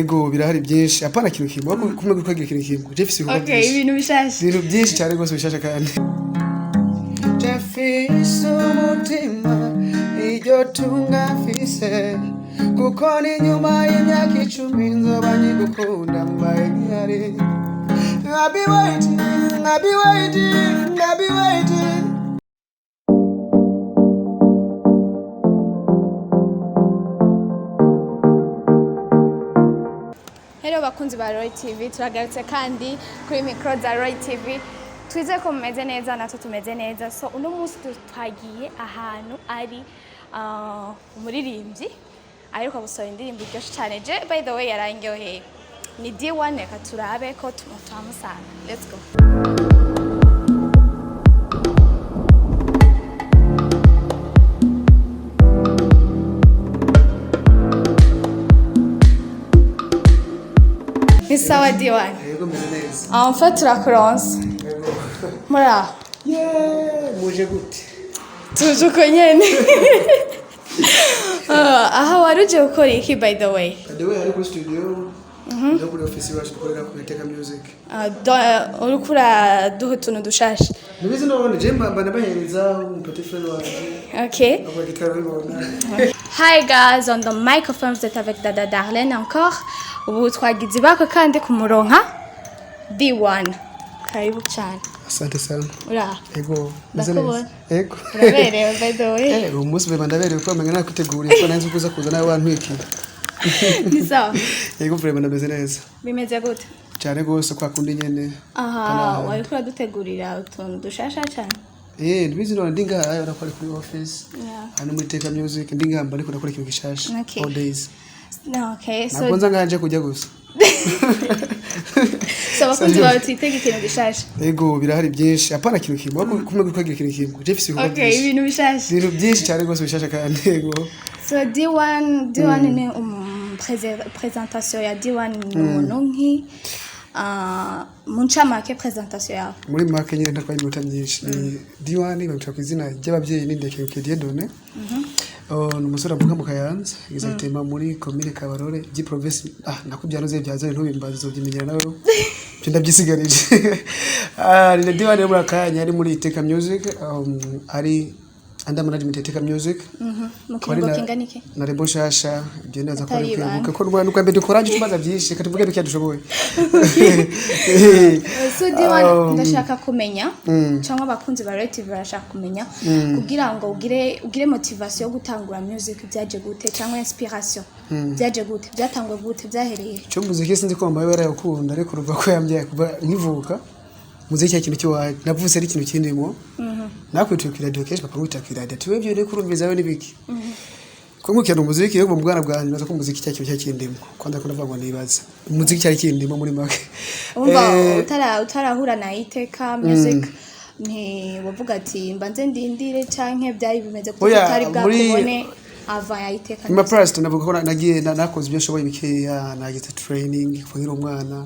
Ego birahari byinshi apana kintu kimwe kumwe gukwagira kintu kimwe je fisi Okay ibintu bishasha ibintu byinshi cyane gose bishasha kandi Jefisi umutima iryo tunga fise kuko ni nyuma y'imyaka 10 nzoba nyigukunda mbaye nkari I'll be waiting Hello bakunzi ba Roy TV turagarutse kandi kuri micro za Roy TV twize ko mumeze neza natwe tumeze neza so uno munsi twagiye ahantu ari umuririmbyi ariko gusohora indirimbo iryoshye cyane je by the way yarangyoheye ni D1 reka turabe ko tumusamusana let's go Sawa D1. Yego meze neza. En fait turakuronse. Mura. Muje gute. Tujuko nyene. Aha waruje ukora iki by the way? By the way ari ku studio. Ndo kuri office wacu dukorera ku Fite music. Urukura duho tuntu dushasha. Nibizi none je mbana bahereza petit frère wacu. Okay. Aba gitara bibona. Hi guys, on the microphone vous êtes avec Dada Darlene encore. Ubu twagize bako kandi kumuronka D1. Karibu cyane. Asante sana. Ura. Ego. Ndakubona. Ego. Uraberewe by the way. Umunsi bema ndaberewe ko amenya nakuteguriye ko nanze kuza kuzana abantu iki. Ni sawa. Ego vrema ndameze neza. Bimeze gute? Cyane gose kwa kundi nyene. Aha, wari kura dutegurira utuntu dushasha cyane. Nibizi none ndinga ayo nakora kuri office. Yeah. Hano muri Fite music ndinga mba ariko nakora ikintu gishasha. Okay. All days. No, okay. So nakonza nganje kujya gusa. So bakunzi bawe twitege ikintu gishasha. Ego birahari byinshi apana kintu kimwe kumwe gukwagira kintu kimwe je fisi Okay, ibintu bishasha. ibintu byinshi cyane gose bishasha kandi ego. So D1 ni presentation ya D1 n'umuntu nki muncamake presentation yawe. Muri make nyine ntakwaye iminota myinshi ni D1 bamutwa kwizina ry'abavyeyi n'indeke Kediye Done. Numusore avuka mu Kayanza izatema muri commune Kabarore gi province nakubyano ze byazanye ntubimbazo byimenyera nawe cyo ndabyisigarije ni D1 muri akanya ari muri Fite music ari under management Fite music mukingo kinganike na rebo shasha ibyo ndaza ko kwibuka ko rwanda uko mbede koranje tumaza byinshi katuvuge duke dushoboye So D1 ndashaka kumenya cyangwa abakunzi ba relative barashaka kumenya kugira ngo ugire motivation yo gutangura music byaje gute cyangwa inspiration byaje gute byatangwa gute byahereye cyo muziki sinzi ko mbaye barayakunda ariko ruva ko yambye kuba nkivuka muziki ikintu cyo waje navuse ari ikintu kindimo nakwituye ku radio kenshi papa ngwita ku radio tuwe byo ne kurumviza we nibiki ko ngukira umuziki yo mu bwana bwanyu naza ko umuziki cyacyo cyakindimo kwanda ko ndavuga ngo nibaza umuziki cyari kindimo muri make umva utarahura na iteka music ni wavuga ati mbanze ndindire canke byayi bimeze ko tutari bwakubone ava ya iteka ima first navuga ko nagiye nakoze ibyo shoboye bikeya nagize training kugira umwana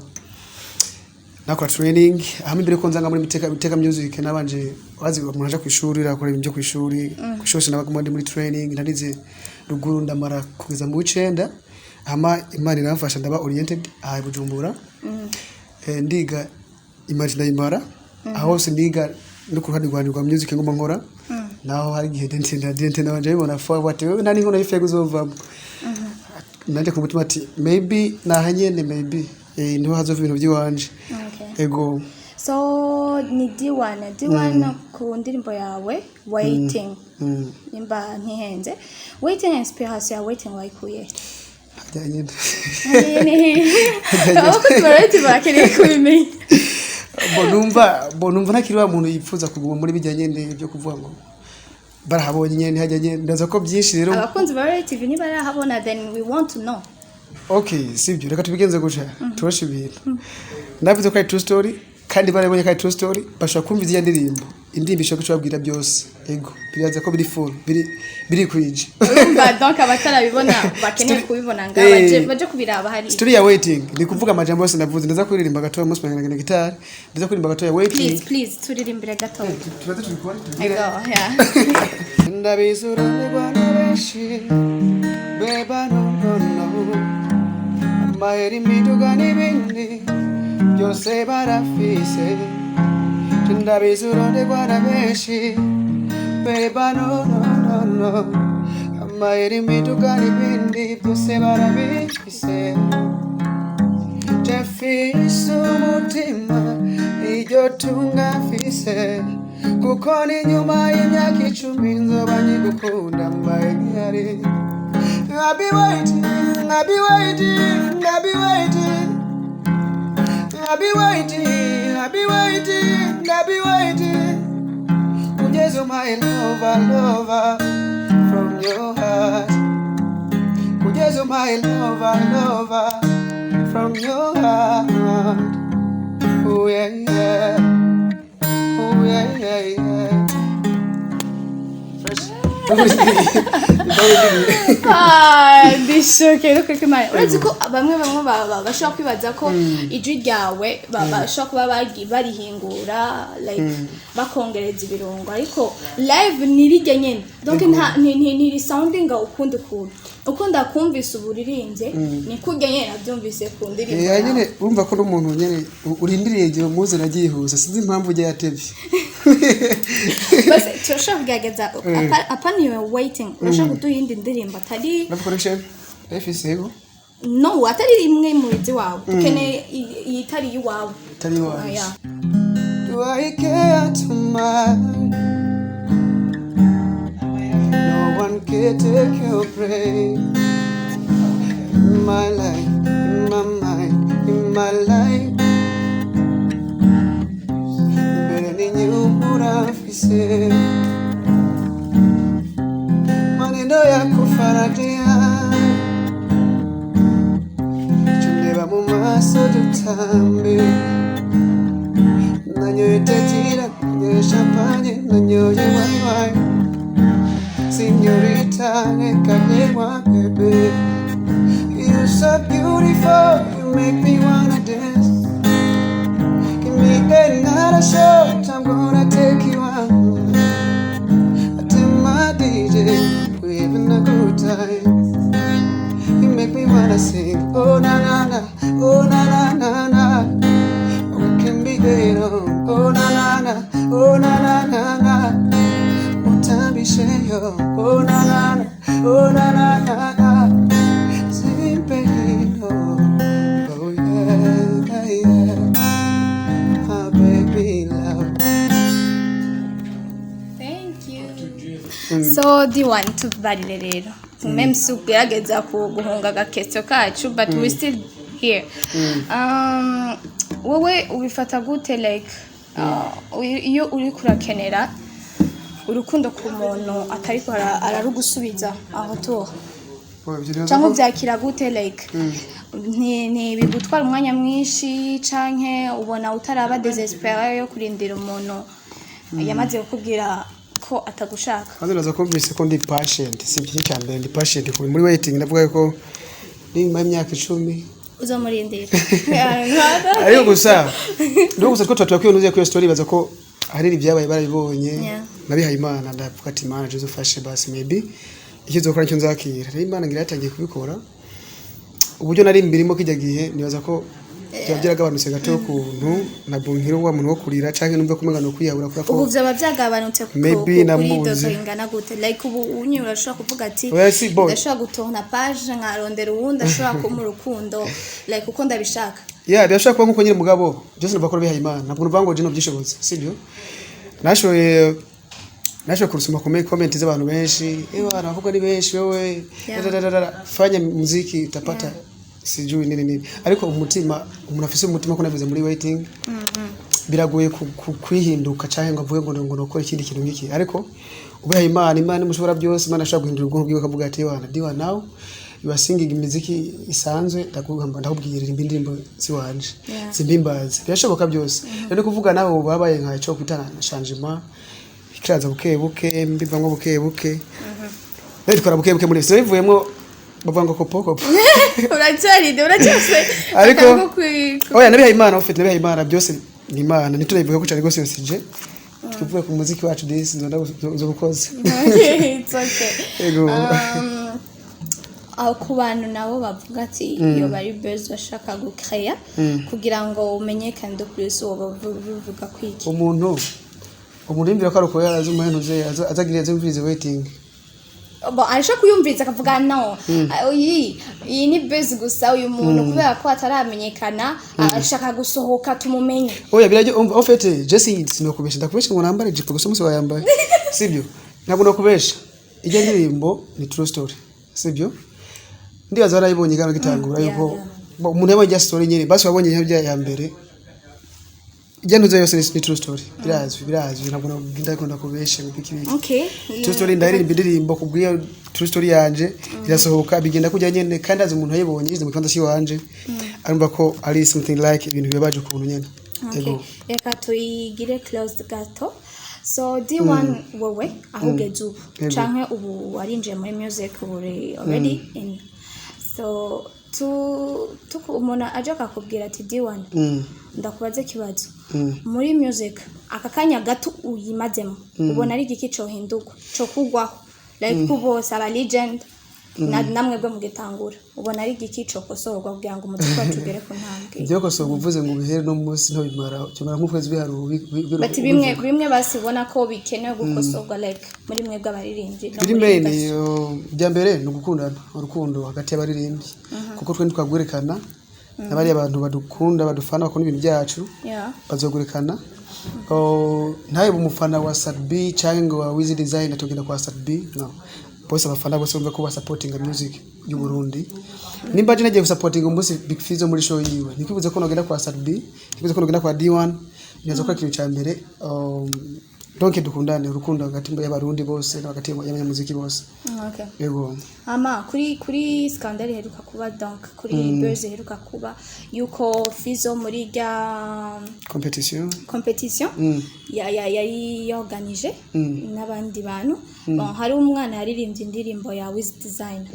nakora training hamwe mbere ko nzanga muri Fite music nabanje wazi munaje ku ishuri rakora ibyo ku ishuri kushoshe nabagomba muri training narize ruguru ndamara kugeza mu 9 hama imana iramfasha ndaba oriented aha Bujumbura ndiga imagine imara aho sindiga no ku ruhande rwa music ngoma nkora naho hari gihe dente nabanje bibona forward wewe nani nkona ife kuzovamo nande ku mutima ati maybe nahanyene maybe niho hazova ibintu by'iwanje. Ego. So ni D1 ku ndirimbo yawe waiting. Nimba ntihenze. Waiting inspiration ya waiting wayikuye. Hajyanye. Aho kubarati bakiriye kubimenya. Bonumva nakiri wa muntu yifuza kuguma muri bijyanye n'ibyo kuvuga ngo barahabonye nyene hajyanye ndaza ko byinshi rero. Abakunzi ba relative ni barahabona then we want to know. Okay, sibyo reka tubigenze gutya. Turashe ibintu. Ndavuze ko ari true story kandi barabonye ko ari true story bashaka kumva izya ndirimbo. Indirimbo ishaka kubabwira byose. Ego, biraza ko biri full, biri kwije. Urumva donc abatarabibona bakeneye kubibona baje kubiraba hari. Story ya waiting ni kuvuga amajambo yose ndavuze ndaza kuririmba gatoya umunsi mwangana guitar. Ndaza kuririmba gatoya waiting. Please turirimbire gatoya. Turaza tubikora. Ego, yeah. Ndabizura n'abana benshi. Beba no. amahera imiduga n'ibindi byose barafise ndabizi uronderwa na benshi beba no amahera imiduga n'ibindi byose barabifise jefise umutima iryo tunga mfise kuko ni nyuma y'imyaka 10 nzoba nkigukunda mbaye nkihari I'll be waiting, I'll be waiting, I'll be waiting. I'll be waiting, I'll be waiting, I'll be waiting. Kujezo my lover from your heart. Kujezo my lover from your heart. Oh yeah, yeah. Oh yeah, yeah, yeah. Bishoke no kwikimana uretse ko bamwe bashobora kwibaza ko ijwi ryawe bashobora kuba barihingura like bakongereza ibirungo ariko live nirijye nyene donc ni sounding ukunda kumvisa uburirimbye ni kurya nyene nabyumvise ku ndirimbo nyene urumva ko n'umuntu nyene urindiriye igihe muze nagihuza sinzi impamvu ujya yatevye base turashaka kugageza upon you waiting urashaka kuduhinda indirimbo atari connection efisego no atari rimwe mu bizi wawe ukene itari yiwawe tari wawe do I care too much no one can take your praise in my life in my mind in my life burning you murafise maneno yako faradia chundeba mu maso dutambe nanyoye tetira nanyoye champagne nanyoye wine Señorita, my baby. You're so beautiful, you make me wanna dance. Give me another shot, I'm gonna take you out. I tell my DJ, we're having a good time. You make me wanna sing, oh na na na, oh na na na na. We can be there, oh na na na, oh na na na na. Oh na na na, oh na na na na. Sing baby, oh yeah, yeah. My baby love. Thank you. So do you want to validate it? Même si ugerageza guhunga agaketso kacu but we still here. Wowe ubifata gute like iyo uri kurakenera urukundo ku muntu atari ko ararugusubiza aho to cyangwa byakira gute like ni bigutwara umwanya mwinshi canke ubona utaraba desespéré yo kurindira umuntu yamaze kukubwira ko atagushaka kandi naza kumvise ko ndi patient si byinshi cyane ndi patient kuri muri waiting ndavuga ko ni imyaka 10 uzamurindira ariko gusa ko twakwiyonuze ko story baza ko hari ibyabaye barabibonye nabihaye Imana ndavuga ati Imana Joseph fashe basi maybe ikizokora nicyo nzakira rero Imana ngira yatangiye kubikora uburyo nari mbirimo kijya gihe nibaza ko byagabanutse gato kuntu nabunkiro wa muntu wo kurira canke numve kumengana kwiyabura kuko ubu byaba byagabanutse kuko maybe namuzi ingana gute like ubu unyura ashobora kuvuga ati ndashobora gutona page nkarondera uwundi ashobora ko mu rukundo like uko ndabishaka birashobora kuba nkuko nyine mugabo byose nubakora bihaye Imana ntabwo nuvuga ngo jino byishobotse sibyo nashoye kurusoma comment z'abantu benshi navuga ni benshi wewe fanya muziki utapata sijui nini ariko umutima umuntu afise umutima ko navuze muri waiting biragoye kwihinduka cyangwa ngo avuge ngo nokora ikindi kintu ngiki ariko ubaye Imana mushobora byose Imana ashaka guhindura ubwonko bwiwe akavuga ati diwa now you are singing imiziki isanzwe ndakubwira indirimbo ziwanje zimbimbaza birashoboka byose rero kuvuga naho babaye nka cyo kwitana changement ikiraza buke mbivamo buke rero twara buke muri so bivuyemo bavuga ngo kopo uracyase ariko oya nabihaye Imana ufite nabihaye Imana byose ni Imana niturayivuga ko cyane gose yosije tuvuga ku muziki wacu disi nzo gukoza it's okay ku bantu nabo bavuga ati iyo bari buzz bashaka gukreya kugira ngo umenyekane de plus uwo bavuga kwiki umuntu imbere ko aruko yarazi umuhenuze azagiriye zimvirize waiting arisha kuyumviriza akavuga no iyi ni buzz gusa uyu muntu kubera ko ataramenyekana ashaka gusohoka tumumenye oya biraje en fait Jesse sinokubesha ndakubesha ngo nambare jipo gusa umunsi wayambaye sibyo ntabwo nakubesha ijya ndirimbo ni true story sibyo ndibaza barayibonye gano gitangura yuko umuntu yabonye story nyine basi wabonye ibya ya mbere ijya ntuze yose ni true story birazwi ntabwo ndakunda kubesha bikibiki okay true story ndaririmba indirimbo kubwiye true story yanje irasohoka bigenda kujya nyene kandi azi umuntu yayibonye izi mu kanda si wanje arumva ko ari something like ibintu bibaje ku buntu nyene okay reka tuyigire close gato so D1 wowe aho gezu canke ubu warinjiye muri music uri already in so umuntu aje akakubwira ati D1 ndakubaze kibazo muri music akakanya gato uyimazemo ubona ari igiki cyo hinduka cyo kugwaho like kubo saba legend namwe bwo mugitangura ubona ari igiki cyo kosorwa kugira ngo umuziki wacu ugere ku ntambwe ibyo kosorwa uvuze ngo bihere no munsi no bimara cyangwa nk'ukwezi biharu bati bimwe basibona ko bikenewe gukosorwa like muri mwe bw'abaririmbyi no muri bya mbere no gukundana urukundo hagati y'abaririmbyi kuko twe twagwerekana nabari abantu badukunda badufana bakunda ibintu byacu bazogurekana ntaye umufana wa Sadbi cyangwa wa Wiz Design atogenda kwa Sadbi no bose abafana bose bumva ko ba supporting music y'u Burundi nimba je nagiye supporting umunsi Big Fizzo muri show yiwe nikibuze ko nogenda kwa Sadbi nikibuze ko nogenda kwa D1 nyazo ko kintu cya mbere donc dukundane urukundo hagati y'abarundi bose n'hagati y'abanyamuziki bose okay yego ama kuri scandal heruka kuba donc kuri buzz heruka kuba yuko Fizzo muri rya competition yari organize n'abandi bantu hari umwana yaririmbye indirimbo ya Wiz Design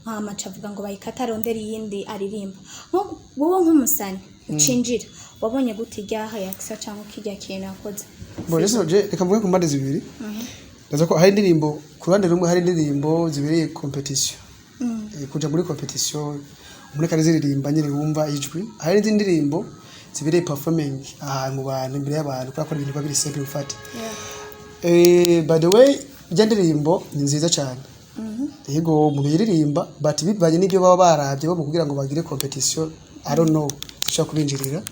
amaca avuga ngo bayikata rondera yindi aririmba wowe nk'umusani ucinjira wabonye gutijya hayakisa cyangwa kijya kintu akoze Boleso je reka mvuge ku mbande zibiri ndaza ko hari indirimbo ku ruhande rumwe hari indirimbo zibereye competition kuja muri competition umuntu kariziririmba nyine wumva ijwi hari indirimbo zibereye performing mu bantu imbere y'abantu kwa ibintu babiri simple fat by the way ijya ndirimbo ni nziza cyane yego umuntu yiririmba but bibanye n'ibyo baba barabye bo kugira ngo bagire competition I don't know sishaka kubinjirira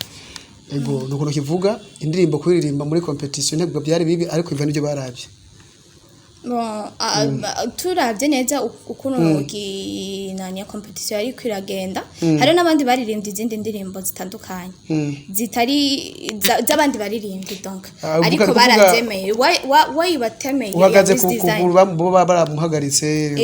ego nuko kivuga indirimbo kuririmba muri competition ntabwo byari bibi ariko ivana ibyo barabye turabye neza ukuntu nani competition yari kwiragenda hari n'abandi baririmbye izindi ndirimbo zitandukanye zitari z'abandi baririmbye donc ariko barazemeye why batemeye uhagaze ku bo baramuhagaritse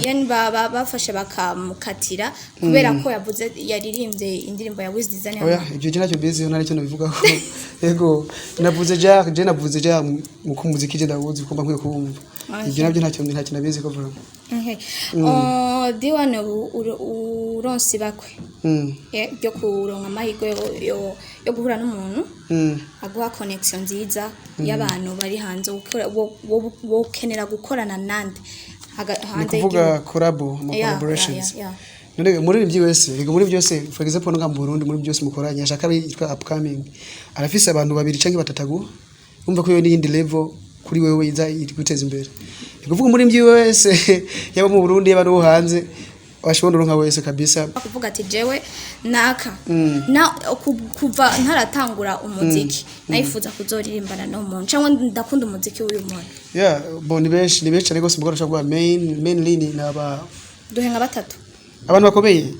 yani bafashe bakamukatira kubera ko yavuze yaririmbye indirimbo ya Wiz Design oya ibyo je nacyo bizi yo naricyo nabivugaho yego navuze ja mu kumuziki je ndabuzi kumba nkwiye kubumva ibyo nabyo ntacyo nabizi ko vuga D1 uronsi bakwe byo kuronka amahirwe yo guhura n'umuntu aguha connection nziza y'abantu bari hanze wo kenera gukorana nande hanze kuvuga collaborations none muri byose rego muri byose for example nga mu Burundi muri byose mukoranya ashaka bitwa upcoming arafise abantu babiri canke batatagu umva ko yo ni indi level kuri wewe iza guteza imbere kuvuga muri byose yaba mu Burundi yaba no hanze washobora nka wese kabisa kuvuga ati jewe naka na kuva ntaratangura umuziki nayifuza kuzoririmbana no muntu cyangwa ndakunda umuziki w'uyu muntu ni benshi ariko simbora cyangwa mainly ni naba duhenga batatu abantu bakomeye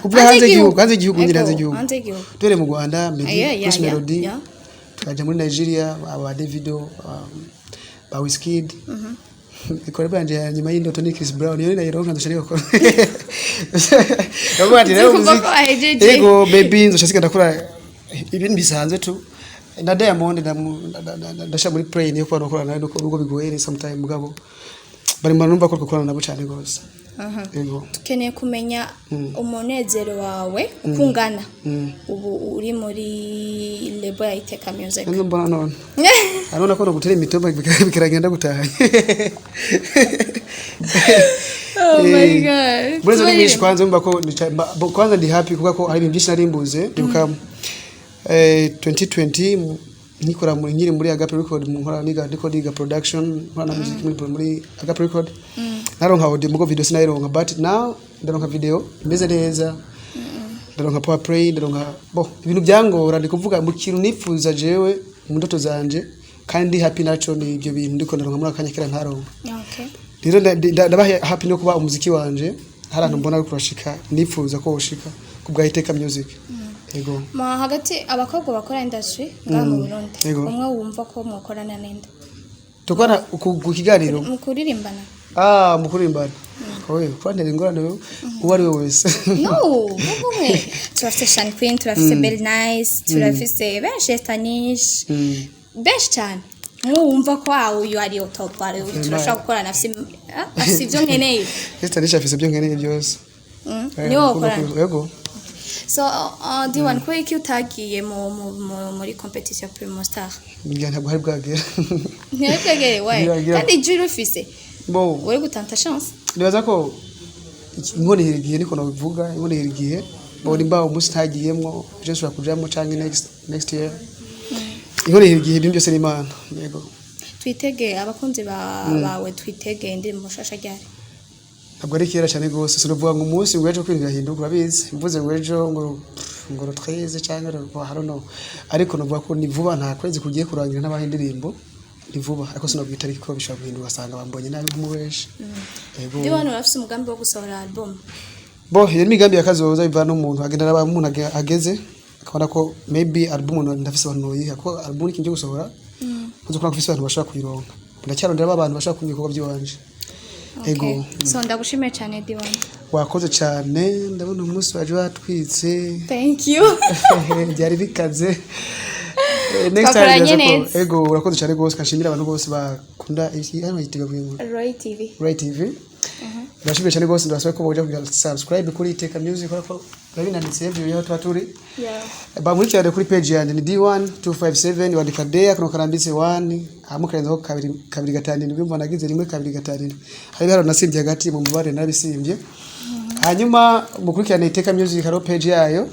kuvuga hanze igihugu dore mu Rwanda Chris Melody tukaja muri Nigeria aba Davido ba Wizkid ikore banje nyuma y'indoto ni Chris Brown yari nayironka ndashaka ko yabandi rero muziki ego baby nzoshaka ndakora ibintu bisanzwe tu na Diamond ndasha muri play niyo kwa nokora nayo nuko bigoye sometime mugabo bari manumva ko gukorana nabo cyane gose tukeneye kumenya umunezero wawe ukungana ubu uri muri lebo ya Iteka Music mbona none arona ko gutera imitoba bikiragenda gutaha Oh my god. Bweze ni mishi kwanza mba ko kwanza ndi happy kuko hari ibintu byinshi narimbuze ndibuka 2020 nikora muri nyiri muri Agape Record nkora niga production nkora na music muri Agape Record naronka audio mugo video sinayironka but now ndaronka video imeze neza ndaronka power play ndaronka ibintu byangora ndi kuvuga mu kintu nifuza jewe mu ndoto zanje kandi happy nacho ni ibyo bintu ndiko ndaronka muri akanya kera ntaronka. Okay. Rero ndabahe happy no kuba umuziki wanje harantu mbona ari kurashika nifuza ko ushika kubwa Iteka Music. Ego. Ma hagati abakobwa bakora industry nga mu Burundi. Umwe wumva ko mukorana nende. Tukwana ku kiganiro mukuririmbana. Mukuririmbana. Oye, kwantera ingorane uwari we wese. No, bumwe. Turafite Shan Queen, turafite Bell Nice, turafite benshi Stanish. Benshi cyane. Wumva ko uyu ari top ari turashaka gukorana afite ibyo nkeneye. Stanish afite ibyo nkeneye byose. Niwo gukorana. Yego. So, D1 ko iki utagiye muri competition Primo Star? Ngiye ntabwo hari bwagera. Ntari bwagere wae. Kandi juri ufise. Uri gutanta chance. Nibaza ko inkoni hirigiye niko nabivuga, inkoni hirigiye. Nimba umunsi ntagiyemwo, je nshobora kujamo canke next year. Inkoni hirigiye ibintu byose n'Imana. Yego. Twitege abakunzi bawe twitege indirimbo shasha ryari. Ntabwo ari kera cyane gose sinovuga ngo umunsi wejo kwinjira hinduka urabizi mvuze wejo ngo rutweze cyangwa harono ariko novuga ko ni vuba nta kwezi kugiye kurangira n'abahindirimbo ni vuba ariko sinobwita ariko bishobora guhinduka asanga bambonye nabi nk'umubeshi. Yego. Ndi urafise umugambi wo gusohora album. Iyo migambi yakazoza biva n'umuntu agenda n'abamuntu ageze akabona ko maybe album ndafise abantu yiha ko album ikinje gusohora kuzo kwa kufise abantu bashaka kuyironka ndacyarondera abantu bashaka kumwikorwa by'wanje. Ego. So ndagushimiye cyane D1. Wakoze cyane ndabona umunsi waje watwitse. Thank you. Byari bikaze. Next time ego urakoze cyane gose kashimira abantu bose bakunda iki hano yitega bwingo. Ray TV. Ndashimye cyane gose ndasaba ko boja kugira subscribe kuri Iteka Music ko babinanditse video yaho twaturi. Muri cyane kuri page yanjye ni D1257 wandika day kuno karambitse 1 amukarenzaho 2 nibwo mbona nagize rimwe 2 hari haro nasimbye hagati mu mubare nabisimbye. Hanyuma mukurikirane Iteka Music haro page yayo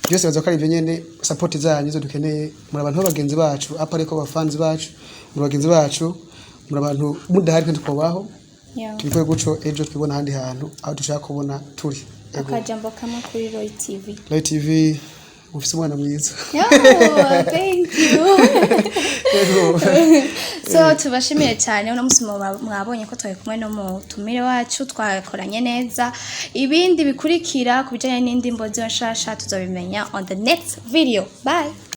byose bazakora ibyo nyene support zanyu zo dukeneye muri abantu bagenzi bacu apare ko bafans bacu muri bagenzi bacu muri abantu mudahari kandi kubaho. Tubikoye guco ejo twibona handi hantu aho dushaka kubona turi. Akajambo kamwe kuri Roy TV ufise umwana mwiza. Thank you. So tubashimiye cyane uno musi mwabonye ko twaye kumwe no mutumire wacu twakoranye neza ibindi bikurikira kubijanye n'indimbo z'onshasha tuzobimenya on the next video. Bye.